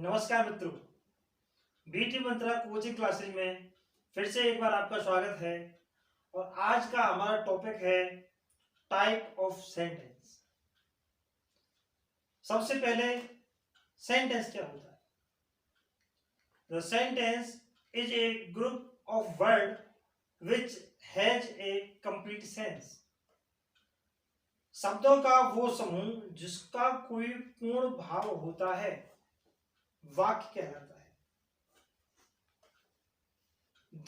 नमस्कार मित्रों। बीटी मंत्रा coaching classes में फिर से एक बार आपका स्वागत है। और आज का हमारा टॉपिक है टाइप ऑफ सेंटेंस। सबसे पहले सेंटेंस क्या होता है? The sentence is a group of word which has a complete sense. शब्दों का वो समूह जिसका कोई पूर्ण भाव होता है वाक्य कहलाता है।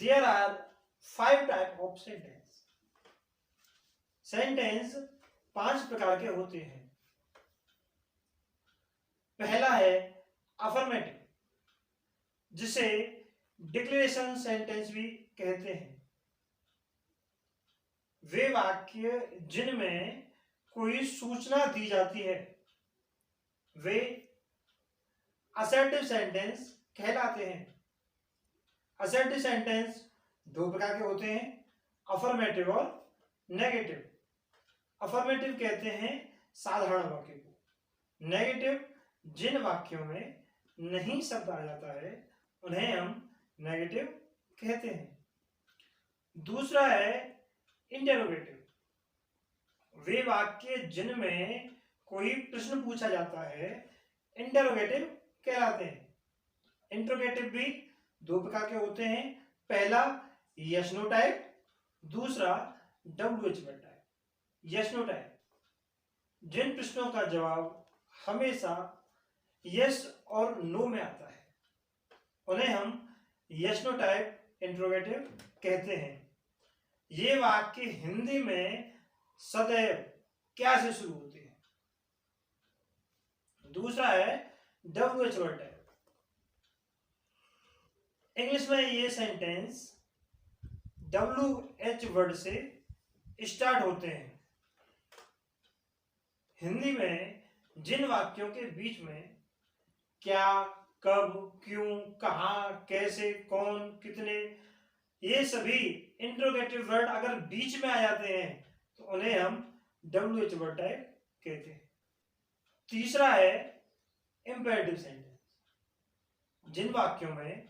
There are 5 type of sentence. Sentence 5 प्रकार के होते हैं। पहला है अफर्मेटिव, जिसे डिक्लेरेशन सेंटेंस भी कहते हैं। वे वाक्य जिनमें कोई सूचना दी जाती है वे असर्टिव सेंटेंस कहलाते हैं। असर्टिव सेंटेंस 2 प्रकार के होते हैं, अफर्मेटिव और नेगेटिव। अफर्मेटिव कहते हैं साधारण वाक्य को, नेगेटिव जिन वाक्यों में नहीं शब्द आ जाता है उन्हें हम नेगेटिव कहते हैं। दूसरा है इंटरोगेटिव, वे वाक्य जिनमें कोई प्रश्न पूछा जाता है इंटरोगेटिव कहलाते हैं। इंटरोगेटिव भी 2 प्रकार के होते हैं, पहला यस नो टाइप, दूसरा WH word type. Yes no type जिन प्रश्नों का जवाब हमेशा यस और नो में आता है उन्हें हम यस नो टाइप इंटरोगेटिव कहते हैं। ये वाक्य हिंदी में सदैव क्या से शुरू होते हैं। दूसरा है WH वर्ड टाइप। इंग्लिश में ये सेंटेंस WH वर्ड से स्टार्ट होते हैं। हिंदी में जिन वाक्यों के बीच में क्या, कब, क्यों, कहां, कैसे, कौन, कितने, ये सभी इंट्रोगेटिव वर्ड अगर बीच में आ जाते हैं तो उन्हें हम WH वर्ड टाइप कहते हैं। तीसरा है इंपेरेटिव सेंटेंस, जिन वाक्यों में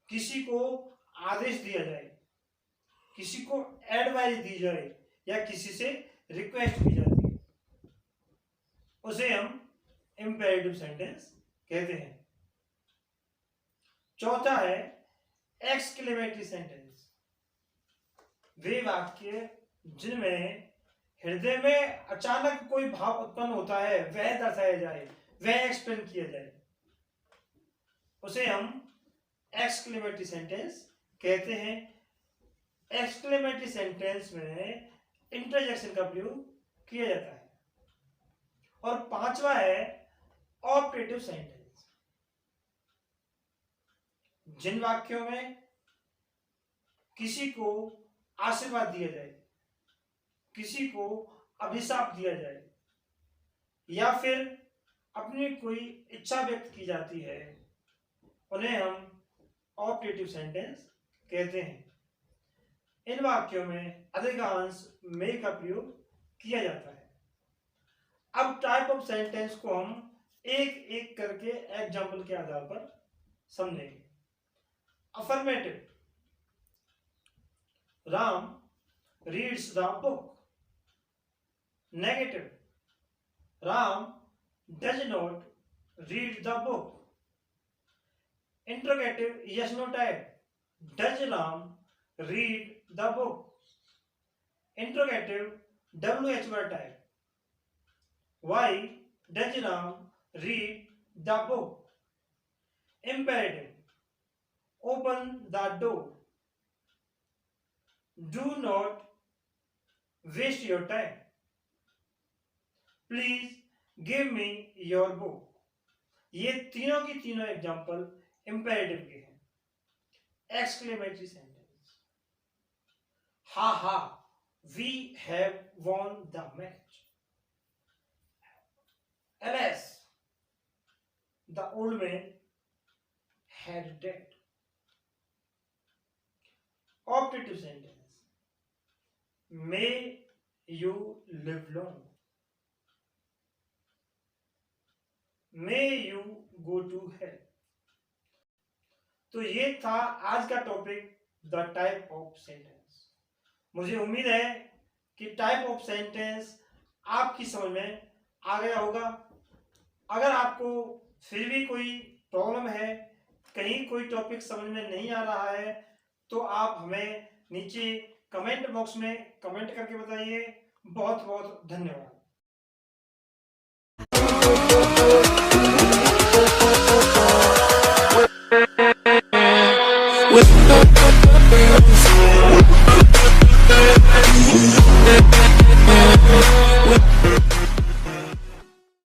किसी को आदेश दिया जाए, किसी को एडवाइस दी जाए या किसी से रिक्वेस्ट की जाती है उसे हम इंपेरेटिव सेंटेंस कहते हैं। चौथा है एक्सक्लेमेटरी सेंटेंस, वे वाक्य जिनमें हृदय में अचानक कोई भाव उत्पन्न होता है वह दर्शाया जाए, वह एक्सप्लेन किया जाए, उसे हम एक्सक्लेमेटरी सेंटेंस कहते हैं। एक्सक्लेमेटरी सेंटेंस में इंटरजेक्शन का प्रयोग किया जाता है। और पांचवा है ऑपरेटिव सेंटेंस, जिन वाक्यों में किसी को आशीर्वाद दिया जाए, किसी को अभिशाप दिया जाए या फिर अपनी कोई इच्छा व्यक्त की जाती है उन्हें हम ऑपरेटिव सेंटेंस कहते हैं। इन वाक्यों में अधिकांश मे का प्रयोग किया जाता है। अब टाइप ऑफ सेंटेंस को हम एक एक करके एग्जाम्पल के आधार पर समझेंगे। Affirmative, Ram reads the book. Negative, Ram does not read the book. Interrogative yes no type, does Ram read the book. Interrogative WH word type, why does Ram read the book? Imperative, open the door, do not waste your time, please give me your book. ये तीनों की तीनों example imperative के हैं। Exclamatory sentence, ha ha, we have won the match. Alas, the old man had died. Operative sentence, may you live long. May you go to hell. तो ये था आज का topic, the type of sentence. मुझे उम्मीद है कि type of sentence आपकी समझ में आ गया होगा। अगर आपको फिर भी कोई प्रॉब्लम है, कहीं कोई टॉपिक समझ में नहीं आ रहा है, तो आप हमें नीचे कमेंट बॉक्स में कमेंट करके बताइए। बहुत बहुत धन्यवाद।